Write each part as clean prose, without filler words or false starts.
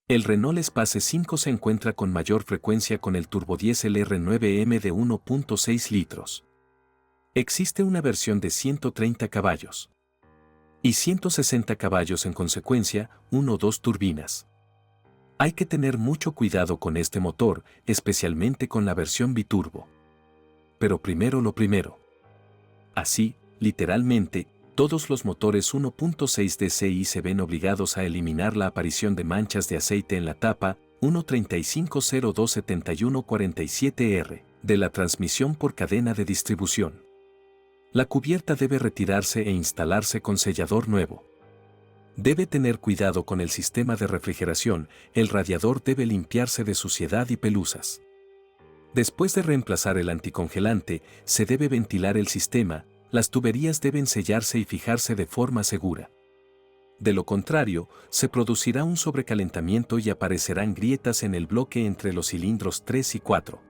El Renault Espace 5 se encuentra con mayor frecuencia con el turbodiesel R9M de 1.6 litros. Existe una versión de 130 caballos y 160 caballos en consecuencia, 1 o 2 turbinas. Hay que tener mucho cuidado con este motor, especialmente con la versión biturbo. Pero primero lo primero. Así, literalmente, todos los motores 1.6 DCI se ven obligados a eliminar la aparición de manchas de aceite en la tapa 135027147R de la transmisión por cadena de distribución. La cubierta debe retirarse e instalarse con sellador nuevo. Debe tener cuidado con el sistema de refrigeración, el radiador debe limpiarse de suciedad y pelusas. Después de reemplazar el anticongelante, se debe ventilar el sistema, las tuberías deben sellarse y fijarse de forma segura. De lo contrario, se producirá un sobrecalentamiento y aparecerán grietas en el bloque entre los cilindros 3 y 4.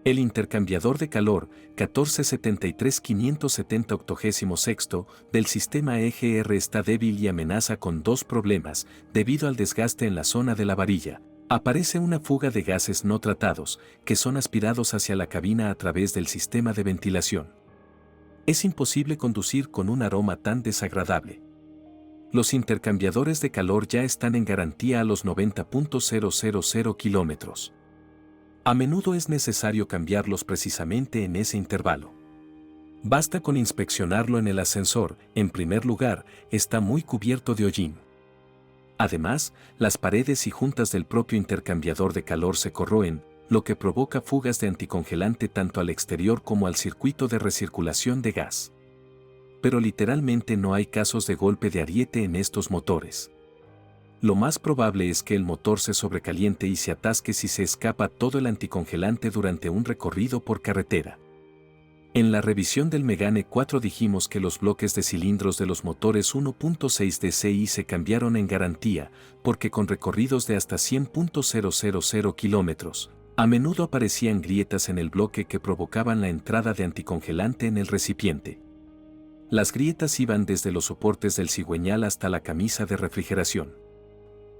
El intercambiador de calor 1473570 del sistema EGR está débil y amenaza con dos problemas debido al desgaste en la zona de la varilla. Aparece una fuga de gases no tratados, que son aspirados hacia la cabina a través del sistema de ventilación. Es imposible conducir con un aroma tan desagradable. Los intercambiadores de calor ya están en garantía a los 90.000 kilómetros. A menudo es necesario cambiarlos precisamente en ese intervalo. Basta con inspeccionarlo en el ascensor, en primer lugar, está muy cubierto de hollín. Además, las paredes y juntas del propio intercambiador de calor se corroen, lo que provoca fugas de anticongelante tanto al exterior como al circuito de recirculación de gas. Pero literalmente no hay casos de golpe de ariete en estos motores. Lo más probable es que el motor se sobrecaliente y se atasque si se escapa todo el anticongelante durante un recorrido por carretera. En la revisión del Megane 4 dijimos que los bloques de cilindros de los motores 1.6 DCI se cambiaron en garantía, porque con recorridos de hasta 100.000 kilómetros, a menudo aparecían grietas en el bloque que provocaban la entrada de anticongelante en el recipiente. Las grietas iban desde los soportes del cigüeñal hasta la camisa de refrigeración.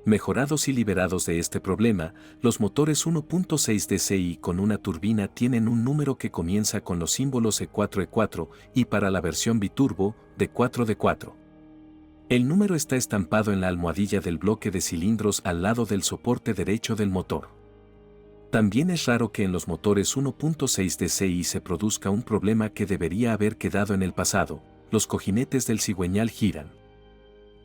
Mejorados y liberados de este problema, los motores 1.6 DCI con una turbina tienen un número que comienza con los símbolos E4E4 y para la versión biturbo, D4D4. El número está estampado en la almohadilla del bloque de cilindros al lado del soporte derecho del motor. También es raro que en los motores 1.6 DCI se produzca un problema que debería haber quedado en el pasado: los cojinetes del cigüeñal giran.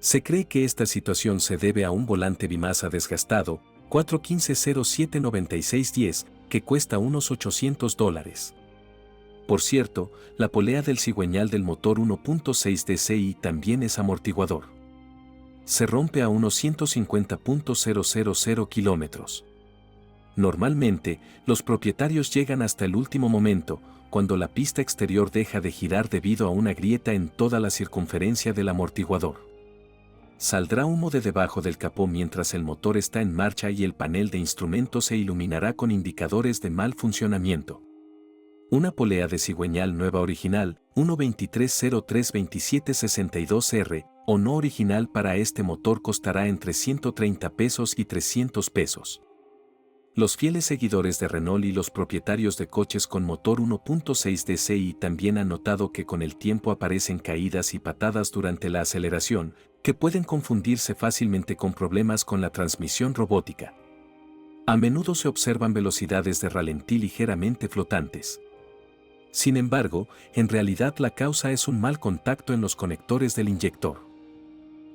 Se cree que esta situación se debe a un volante bimasa desgastado, 415-07-9610, que cuesta unos $800. Por cierto, la polea del cigüeñal del motor 1.6 DCI también es amortiguador. Se rompe a unos 150.000 kilómetros. Normalmente, los propietarios llegan hasta el último momento, cuando la pista exterior deja de girar debido a una grieta en toda la circunferencia del amortiguador. Saldrá humo de debajo del capó mientras el motor está en marcha y el panel de instrumentos se iluminará con indicadores de mal funcionamiento. Una polea de cigüeñal nueva original, 1.23032762R, o no original para este motor costará entre $130 y $300. Los fieles seguidores de Renault y los propietarios de coches con motor 1.6 DCI también han notado que con el tiempo aparecen caídas y patadas durante la aceleración, que pueden confundirse fácilmente con problemas con la transmisión robótica. A menudo se observan velocidades de ralentí ligeramente flotantes. Sin embargo, en realidad la causa es un mal contacto en los conectores del inyector.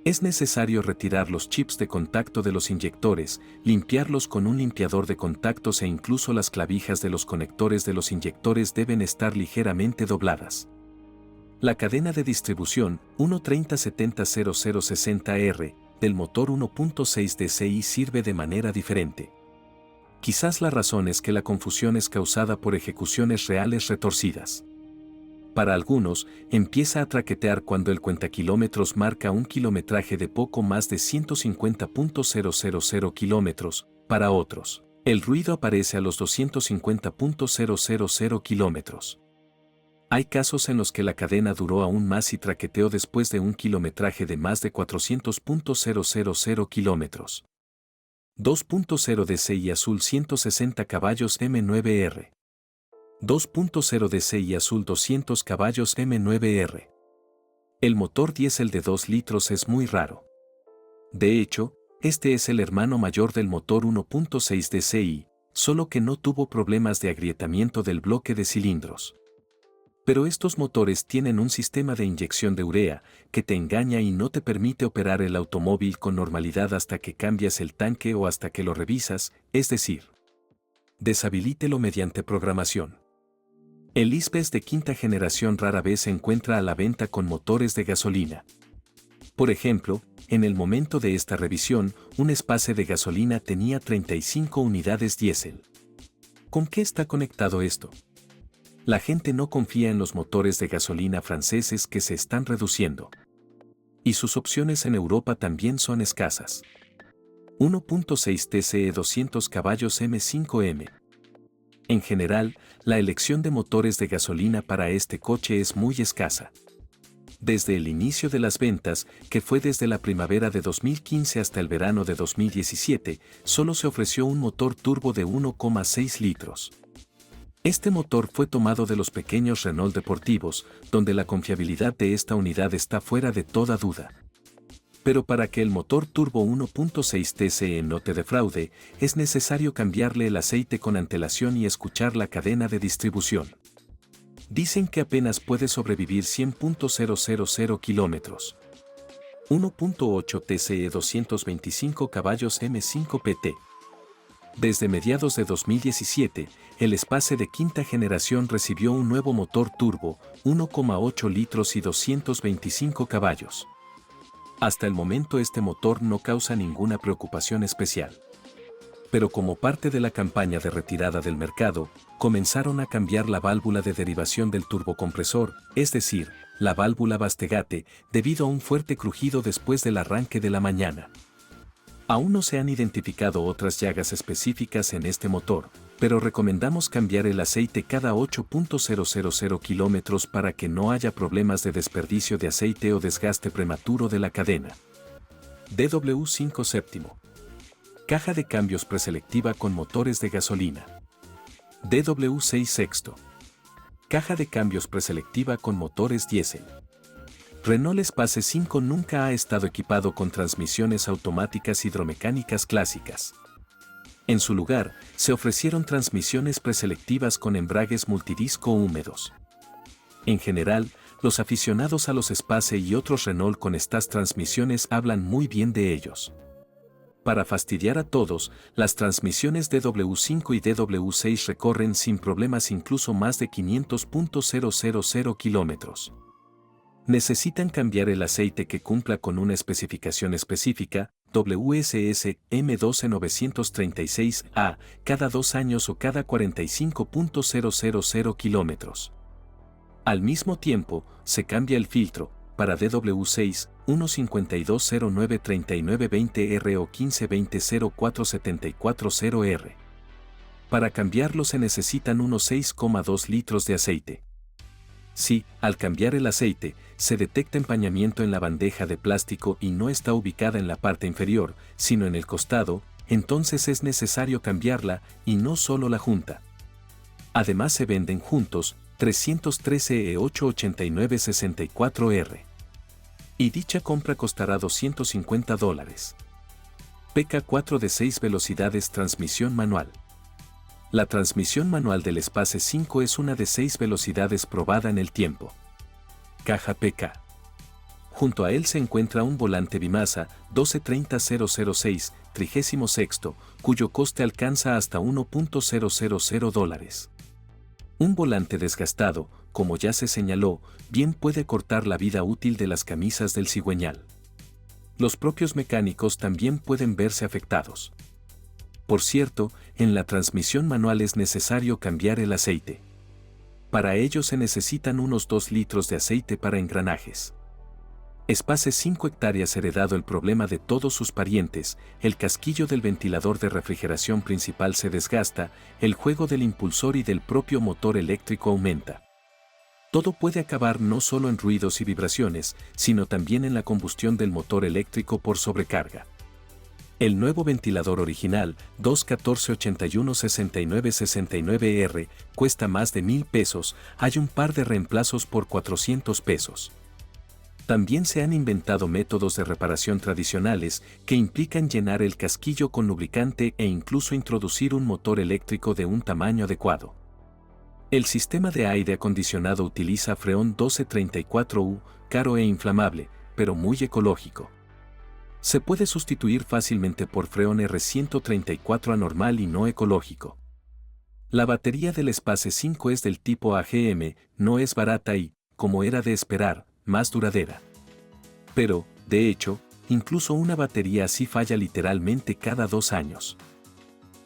Es necesario retirar los chips de contacto de los inyectores, limpiarlos con un limpiador de contactos e incluso las clavijas de los conectores de los inyectores deben estar ligeramente dobladas. La cadena de distribución 130-70-0060R del motor 1.6 DCI sirve de manera diferente. Quizás la razón es que la confusión es causada por ejecuciones reales retorcidas. Para algunos, empieza a traquetear cuando el cuentakilómetros marca un kilometraje de poco más de 150.000 kilómetros. Para otros, el ruido aparece a los 250.000 kilómetros. Hay casos en los que la cadena duró aún más y traqueteó después de un kilometraje de más de 400.000 kilómetros. 2.0 DCi azul 160 caballos M9R. 2.0 DCi azul 200 caballos M9R. El motor diésel de 2 litros es muy raro. De hecho, este es el hermano mayor del motor 1.6 DCi, solo que no tuvo problemas de agrietamiento del bloque de cilindros. Pero estos motores tienen un sistema de inyección de urea que te engaña y no te permite operar el automóvil con normalidad hasta que cambias el tanque o hasta que lo revisas, es decir, deshabilítelo mediante programación. El ISPES de quinta generación rara vez se encuentra a la venta con motores de gasolina. Por ejemplo, en el momento de esta revisión, un Espace de gasolina tenía 35 unidades diésel. ¿Con qué está conectado esto? La gente no confía en los motores de gasolina franceses que se están reduciendo. Y sus opciones en Europa también son escasas. 1.6 TCE 200 caballos M5M. En general, la elección de motores de gasolina para este coche es muy escasa. Desde el inicio de las ventas, que fue desde la primavera de 2015 hasta el verano de 2017, solo se ofreció un motor turbo de 1,6 litros. Este motor fue tomado de los pequeños Renault deportivos, donde la confiabilidad de esta unidad está fuera de toda duda. Pero para que el motor turbo 1.6 TCE no te defraude, es necesario cambiarle el aceite con antelación y escuchar la cadena de distribución. Dicen que apenas puede sobrevivir 100.000 kilómetros. 1.8 TCE 225 caballos M5 PT. Desde mediados de 2017, el Espace de quinta generación recibió un nuevo motor turbo, 1,8 litros y 225 caballos. Hasta el momento este motor no causa ninguna preocupación especial. Pero como parte de la campaña de retirada del mercado, comenzaron a cambiar la válvula de derivación del turbocompresor, es decir, la válvula Bastegate, debido a un fuerte crujido después del arranque de la mañana. Aún no se han identificado otras llagas específicas en este motor, pero recomendamos cambiar el aceite cada 8.000 kilómetros para que no haya problemas de desperdicio de aceite o desgaste prematuro de la cadena. DW5 séptimo. Caja de cambios preselectiva con motores de gasolina. DW6 sexto. Caja de cambios preselectiva con motores diésel. Renault Espace 5 nunca ha estado equipado con transmisiones automáticas hidromecánicas clásicas. En su lugar, se ofrecieron transmisiones preselectivas con embragues multidisco húmedos. En general, los aficionados a los Espace y otros Renault con estas transmisiones hablan muy bien de ellos. Para fastidiar a todos, las transmisiones DW5 y DW6 recorren sin problemas incluso más de 500.000 kilómetros. Necesitan cambiar el aceite que cumpla con una especificación específica, WSS M12936A, cada 2 años o cada 45.000 kilómetros. Al mismo tiempo, se cambia el filtro, para DW6, 152093920R o 1520047440R. Para cambiarlo se necesitan unos 6,2 litros de aceite. Si, al cambiar el aceite, se detecta empañamiento en la bandeja de plástico y no está ubicada en la parte inferior, sino en el costado, entonces es necesario cambiarla y no solo la junta. Además se venden juntos 313 E88964R. Y dicha compra costará $250. PK4 de 6 velocidades transmisión manual. La transmisión manual del Espace 5 es una de 6 velocidades probada en el tiempo. Caja PK. Junto a él se encuentra un volante bimasa 1230006, 36, cuyo coste alcanza hasta $1.000. Un volante desgastado, como ya se señaló, bien puede cortar la vida útil de las camisas del cigüeñal. Los propios mecánicos también pueden verse afectados. Por cierto, en la transmisión manual es necesario cambiar el aceite. Para ello se necesitan unos 2 litros de aceite para engranajes. Espace 5 hectáreas heredado el problema de todos sus parientes, el casquillo del ventilador de refrigeración principal se desgasta, el juego del impulsor y del propio motor eléctrico aumenta. Todo puede acabar no solo en ruidos y vibraciones, sino también en la combustión del motor eléctrico por sobrecarga. El nuevo ventilador original, 214-81-69-69R, cuesta más de $1,000, hay un par de reemplazos por $400. También se han inventado métodos de reparación tradicionales que implican llenar el casquillo con lubricante e incluso introducir un motor eléctrico de un tamaño adecuado. El sistema de aire acondicionado utiliza Freon 1234U, caro e inflamable, pero muy ecológico. Se puede sustituir fácilmente por Freon R134A normal y no ecológico. La batería del Space 5 es del tipo AGM, no es barata y, como era de esperar, más duradera. Pero, de hecho, incluso una batería así falla literalmente cada 2 años.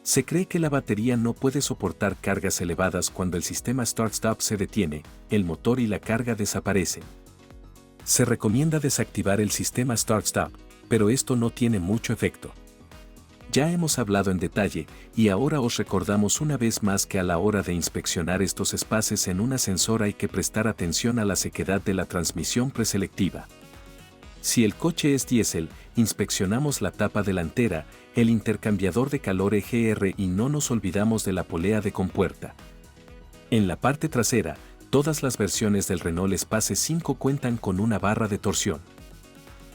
Se cree que la batería no puede soportar cargas elevadas cuando el sistema Start-Stop se detiene, el motor y la carga desaparecen. Se recomienda desactivar el sistema Start-Stop, pero esto no tiene mucho efecto. Ya hemos hablado en detalle, y ahora os recordamos una vez más que a la hora de inspeccionar estos espaces en un ascensor hay que prestar atención a la sequedad de la transmisión preselectiva. Si el coche es diésel, inspeccionamos la tapa delantera, el intercambiador de calor EGR y no nos olvidamos de la polea de compuerta. En la parte trasera, todas las versiones del Renault Space 5 cuentan con una barra de torsión.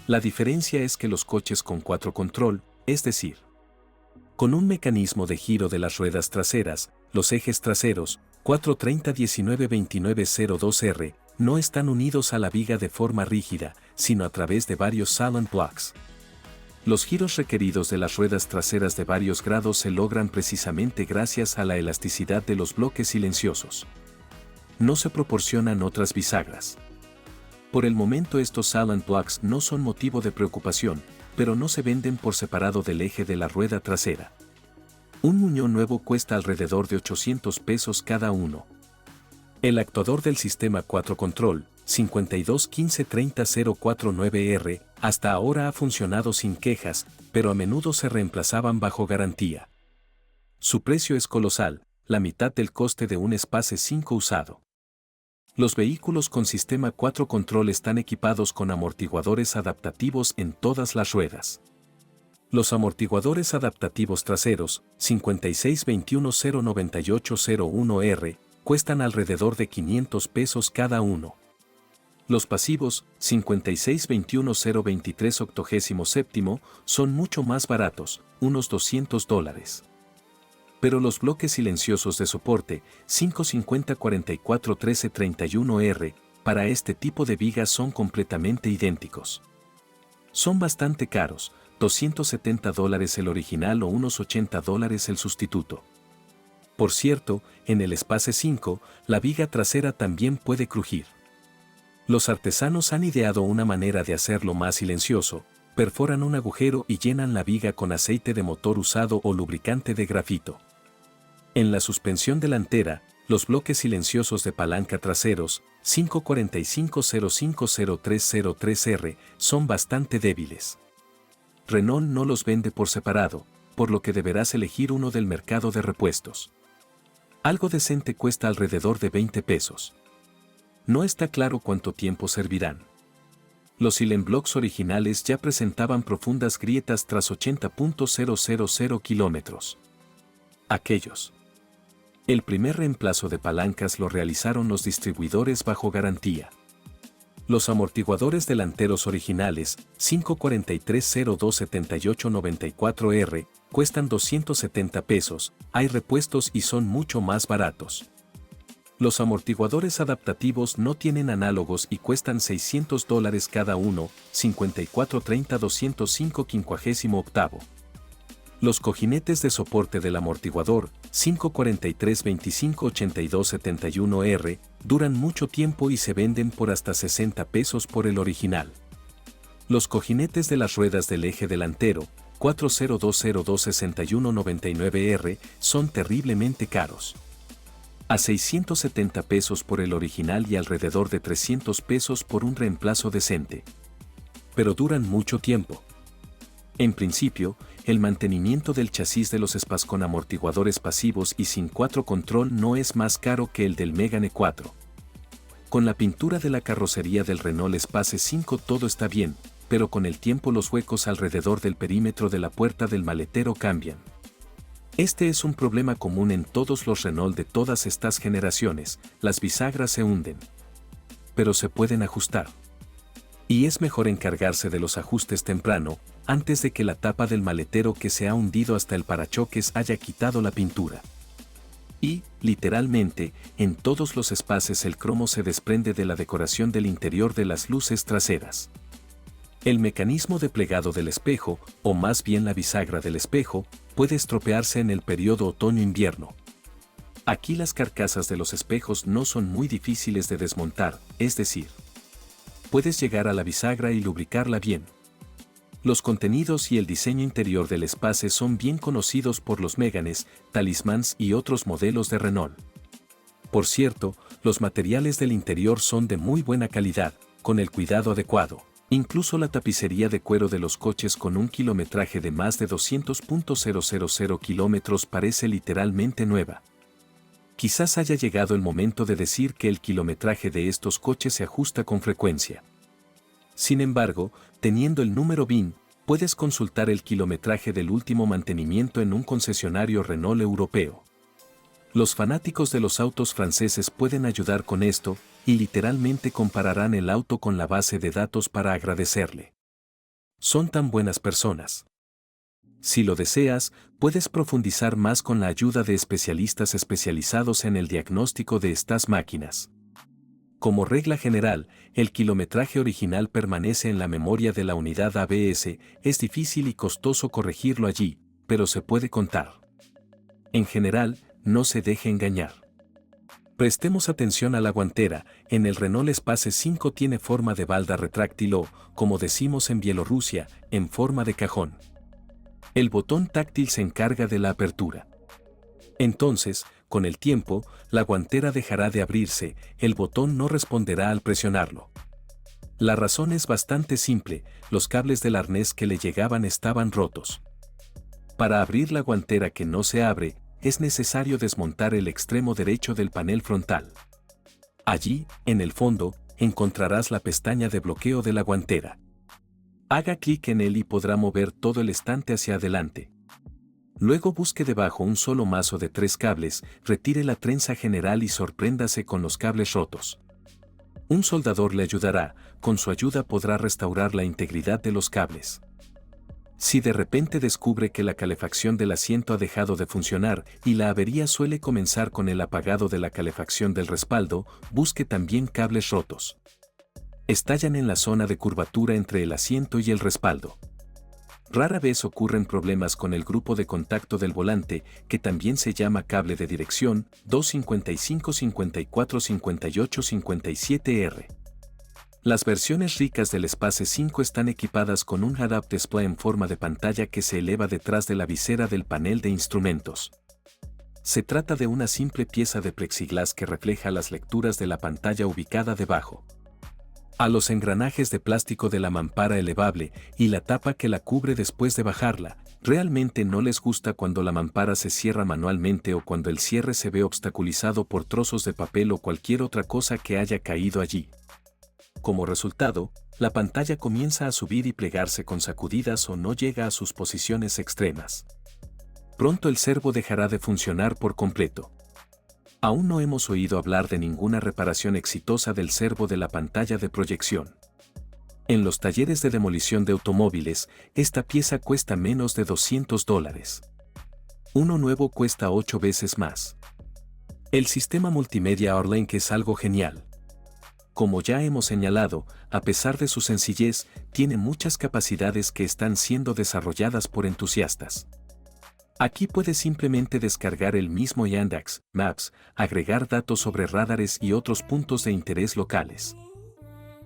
La diferencia es que los coches con 4 control, es decir, con un mecanismo de giro de las ruedas traseras, los ejes traseros, 430-19-2902R, no están unidos a la viga de forma rígida, sino a través de varios Salon Blocks. Los giros requeridos de las ruedas traseras de varios grados se logran precisamente gracias a la elasticidad de los bloques silenciosos. No se proporcionan otras bisagras. Por el momento estos Salon Blocks no son motivo de preocupación, pero no se venden por separado del eje de la rueda trasera. Un muñón nuevo cuesta alrededor de $800 cada uno. El actuador del sistema 4 Control, 5215-30049R, hasta ahora ha funcionado sin quejas, pero a menudo se reemplazaban bajo garantía. Su precio es colosal, la mitad del coste de un Space 5 usado. Los vehículos con sistema 4 Control están equipados con amortiguadores adaptativos en todas las ruedas. Los amortiguadores adaptativos traseros, 5621-09801R, cuestan alrededor de $500 cada uno. Los pasivos, 5621-023-87, son mucho más baratos, unos $200. Pero los bloques silenciosos de soporte, 550-44-13-31R, para este tipo de vigas son completamente idénticos. Son bastante caros, $270 el original o unos $80 el sustituto. Por cierto, en el Space 5, la viga trasera también puede crujir. Los artesanos han ideado una manera de hacerlo más silencioso: perforan un agujero y llenan la viga con aceite de motor usado o lubricante de grafito. En la suspensión delantera, los bloques silenciosos de palanca traseros, 545-050303R, son bastante débiles. Renault no los vende por separado, por lo que deberás elegir uno del mercado de repuestos. Algo decente cuesta alrededor de $20. No está claro cuánto tiempo servirán. Los Silent Blocks originales ya presentaban profundas grietas tras 80.000 kilómetros. Aquellos. El primer reemplazo de palancas lo realizaron los distribuidores bajo garantía. Los amortiguadores delanteros originales, 543-0278-94R, cuestan $270, hay repuestos y son mucho más baratos. Los amortiguadores adaptativos no tienen análogos y cuestan $600 cada uno, 5430-205-58. Los cojinetes de soporte del amortiguador, 543-25-82-71R, duran mucho tiempo y se venden por hasta $60 por el original. Los cojinetes de las ruedas del eje delantero, 4020-6199R, son terriblemente caros. A $670 por el original y alrededor de $300 por un reemplazo decente. Pero duran mucho tiempo. En principio, el mantenimiento del chasis de los Space con amortiguadores pasivos y sin 4 control no es más caro que el del Megane 4. Con la pintura de la carrocería del Renault Space 5 todo está bien, pero con el tiempo los huecos alrededor del perímetro de la puerta del maletero cambian. Este es un problema común en todos los Renault de todas estas generaciones, las bisagras se hunden. Pero se pueden ajustar. Y es mejor encargarse de los ajustes temprano, antes de que la tapa del maletero que se ha hundido hasta el parachoques haya quitado la pintura. Y, literalmente, en todos los espacios el cromo se desprende de la decoración del interior de las luces traseras. El mecanismo de plegado del espejo, o más bien la bisagra del espejo, puede estropearse en el periodo otoño-invierno. Aquí las carcasas de los espejos no son muy difíciles de desmontar, es decir, puedes llegar a la bisagra y lubricarla bien. Los contenidos y el diseño interior del espace son bien conocidos por los Méganes, Talismans y otros modelos de Renault. Por cierto, los materiales del interior son de muy buena calidad, con el cuidado adecuado. Incluso la tapicería de cuero de los coches con un kilometraje de más de 200.000 kilómetros parece literalmente nueva. Quizás haya llegado el momento de decir que el kilometraje de estos coches se ajusta con frecuencia. Sin embargo, teniendo el número VIN, puedes consultar el kilometraje del último mantenimiento en un concesionario Renault europeo. Los fanáticos de los autos franceses pueden ayudar con esto, y literalmente compararán el auto con la base de datos para agradecerle. Son tan buenas personas. Si lo deseas, puedes profundizar más con la ayuda de especialistas especializados en el diagnóstico de estas máquinas. Como regla general, el kilometraje original permanece en la memoria de la unidad ABS, es difícil y costoso corregirlo allí, pero se puede contar. En general, no se deje engañar. Prestemos atención a la guantera, en el Renault Espace 5 tiene forma de balda retráctil o, como decimos en Bielorrusia, en forma de cajón. El botón táctil se encarga de la apertura. Entonces, con el tiempo, la guantera dejará de abrirse, el botón no responderá al presionarlo. La razón es bastante simple, los cables del arnés que le llegaban estaban rotos. Para abrir la guantera que no se abre, es necesario desmontar el extremo derecho del panel frontal. Allí, en el fondo, encontrarás la pestaña de bloqueo de la guantera. Haga clic en él y podrá mover todo el estante hacia adelante. Luego busque debajo un solo mazo de 3 cables, retire la trenza general y sorpréndase con los cables rotos. Un soldador le ayudará, con su ayuda podrá restaurar la integridad de los cables. Si de repente descubre que la calefacción del asiento ha dejado de funcionar y la avería suele comenzar con el apagado de la calefacción del respaldo, busque también cables rotos. Estallan en la zona de curvatura entre el asiento y el respaldo. Rara vez ocurren problemas con el grupo de contacto del volante, que también se llama cable de dirección, 255 54 58 57R. Las versiones ricas del Espace 5 están equipadas con un head-up display en forma de pantalla que se eleva detrás de la visera del panel de instrumentos. Se trata de una simple pieza de plexiglas que refleja las lecturas de la pantalla ubicada debajo. A los engranajes de plástico de la mampara elevable y la tapa que la cubre después de bajarla, realmente no les gusta cuando la mampara se cierra manualmente o cuando el cierre se ve obstaculizado por trozos de papel o cualquier otra cosa que haya caído allí. Como resultado, la pantalla comienza a subir y plegarse con sacudidas o no llega a sus posiciones extremas. Pronto el servo dejará de funcionar por completo. Aún no hemos oído hablar de ninguna reparación exitosa del servo de la pantalla de proyección. En los talleres de demolición de automóviles, esta pieza cuesta menos de $200. Uno nuevo cuesta 8 veces más. El sistema multimedia Orlink es algo genial. Como ya hemos señalado, a pesar de su sencillez, tiene muchas capacidades que están siendo desarrolladas por entusiastas. Aquí puedes simplemente descargar el mismo Yandex Maps, agregar datos sobre radares y otros puntos de interés locales.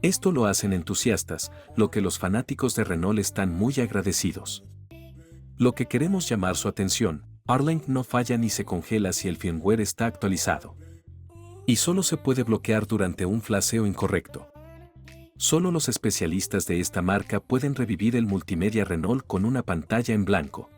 Esto lo hacen entusiastas, lo que los fanáticos de Renault están muy agradecidos. Lo que queremos llamar su atención, Orlink no falla ni se congela si el firmware está actualizado. Y solo se puede bloquear durante un flasheo incorrecto. Solo los especialistas de esta marca pueden revivir el multimedia Renault con una pantalla en blanco.